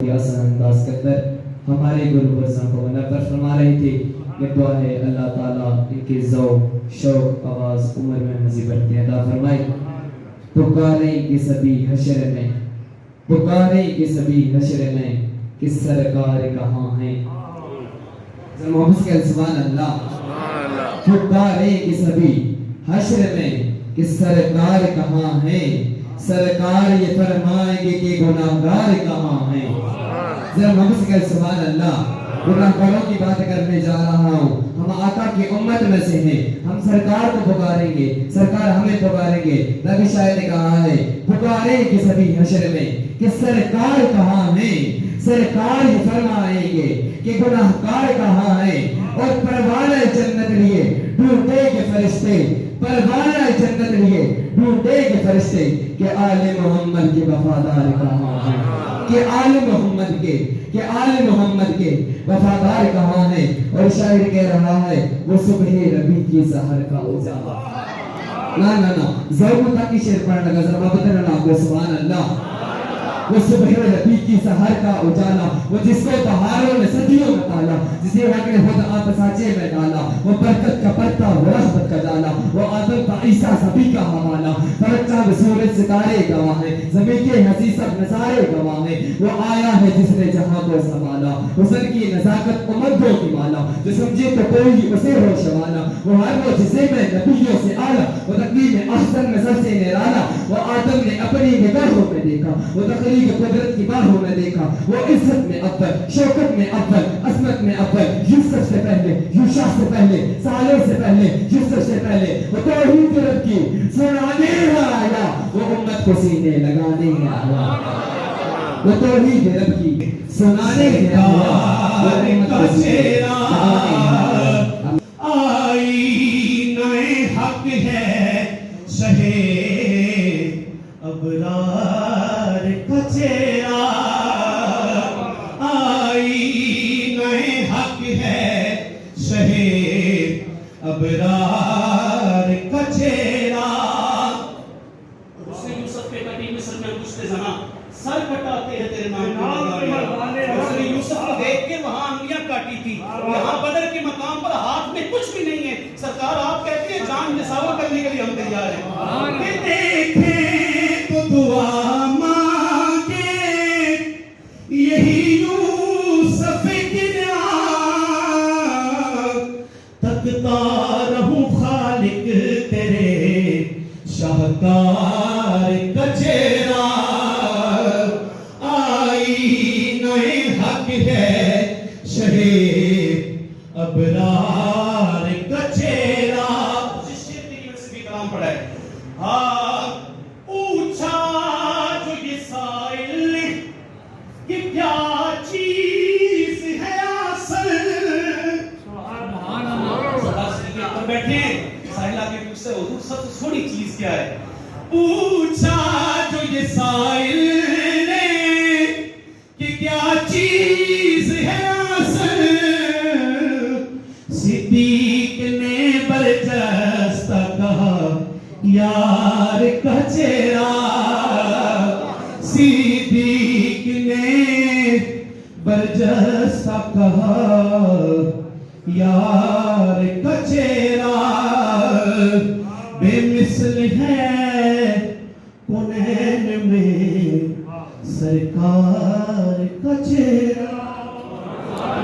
ہی آسان انداز کے اندر ہمارے گل برزاں کو منور فرما رہے تھے. یہ دعا ہے اللہ تعالیٰ ان کے ذوق شوق آواز عمر میں مزید بڑھتے عطا فرمائے. پکاریں گے سبھی حشر میں، پکاریں گے سبھی حشر میں کہ سرکار کہاں ہیں. محمد کے سبحان اللہ. پکاریں گے سبھی حشر میں کہ سرکار کہاں ہیں، سرکار یہ فرمائیں گے کہ گناہگار کہاں ہیں. ذرا محمد کے سبحان اللہ. گناہگاروں کی بات کرنے جا رہا ہوں. ہم آقا کی امت میں سے ہیں، ہم سرکار کو پکاریں گے، سرکار ہمیں پکاریں گے. نبی شاعر نے کہا ہے پکاریں گے سبھی حشر میں کہ سرکار کہاں ہیں، سرکار یہ فرمائیں گے کہ گناہگار کہاں ہیں. اور پروانہ جنت لیے ڈھونڈیں گے فرشتے، پروانہ جنت لیے ڈھونڈیں گے فرشتے کہ آل محمد کے وفادار کہاں ہیں، کہ آل محمد کے، کہ آل محمد کے وفادار کہاں ہیں. اور شاعر کہہ رہا ہے وہ صبح ربی کی سحر کا اجالا. نا ضرور تک کی شعر پڑھنے لگا. ذرا بتانا آپ کو سبحان اللہ. وہ صبح ربی کی سحر کا اجالا، وہ جس کو بہاروں نے صدیوں میں پالا، جسے رنگ خود آپ سانچے میں ڈالا، وہ برکت کا پرتا وہ رحمت کا جالا، وہ آدم کا عیسیٰ سبھی کا حوالہ. فرق چاند سورج ستارے گواہ ہیں، زمین کے ہنسی سب نظارے گواہ ہیں. وہ آیا ہے جس نے جہاں کو سنبھالا، حسن کی نزاکت امتوں کی مالا، جو سمجھے تو کوئی اسے ہو شوالا. وہ ہر وہ جسے میں نبیوں سے اعلیٰ، وہ تقویم احسن میں سب سے نرالا. وہ آدم نے اپنی نگاہوں میں دیکھا، وہ تقریب قدرت کی باہوں میں دیکھا. وہ عزت میں اول، شوکت میں اول، عظمت میں اول، یوسف سے پہلے، یوشع سے پہلے، صالح سے پہلے، یوسف سے پہلے. وہ توحید رب کی سنانے آیا، وہ امت کو سینے لگانے آیا. وہ توحید رب کی سنانے آیا، وہ امت کو سینے لگانے آیا. آئینہ حق ہے شہے ابرار کا چہرہ، آئینہ حق ہے شہے ابرار کا چہرہ. حسن یوسف کے کٹی مصر میں گشت زماں سر کٹاتے ہیں تیرے نام کی مدار. حسن یوسف کو دیکھ کے وہاں انگلیاں کاٹی تھی، یہاں بدر کے مقام پر ہاتھ میں کچھ بھی نہیں ہے. سرکار آپ کہتے ہیں جان نثار کرنے کے لیے ہم تیار ہیں. کہ دیکھیں تو دعا مانگے یہی یوسف گرا، تکتا رہوں خالق تیرے شاہکار کا چہرہ. آئینہ حق ہے شہے ابرار کا چہرہ. جس شیر نے یونیورسٹی کلام پڑھا ہے. ہاں پوچھا جو یہ سائل کہ کیا چیز ہے اصل. سبحان اللہ. بیٹھے ہیں سائل آگے پوچھتے ہیں حضور سب سے چھوٹی چیز کیا ہے. پوچھا جو یہ سائل نے کہ کیا چیز ہے اصل، صدیق نے برجستہ کہا یار کا چہرہ. صدیق نے برجستہ کہا یار کا چہرہ. بے مثل ہے کونین میں سرکار کا چہرہ.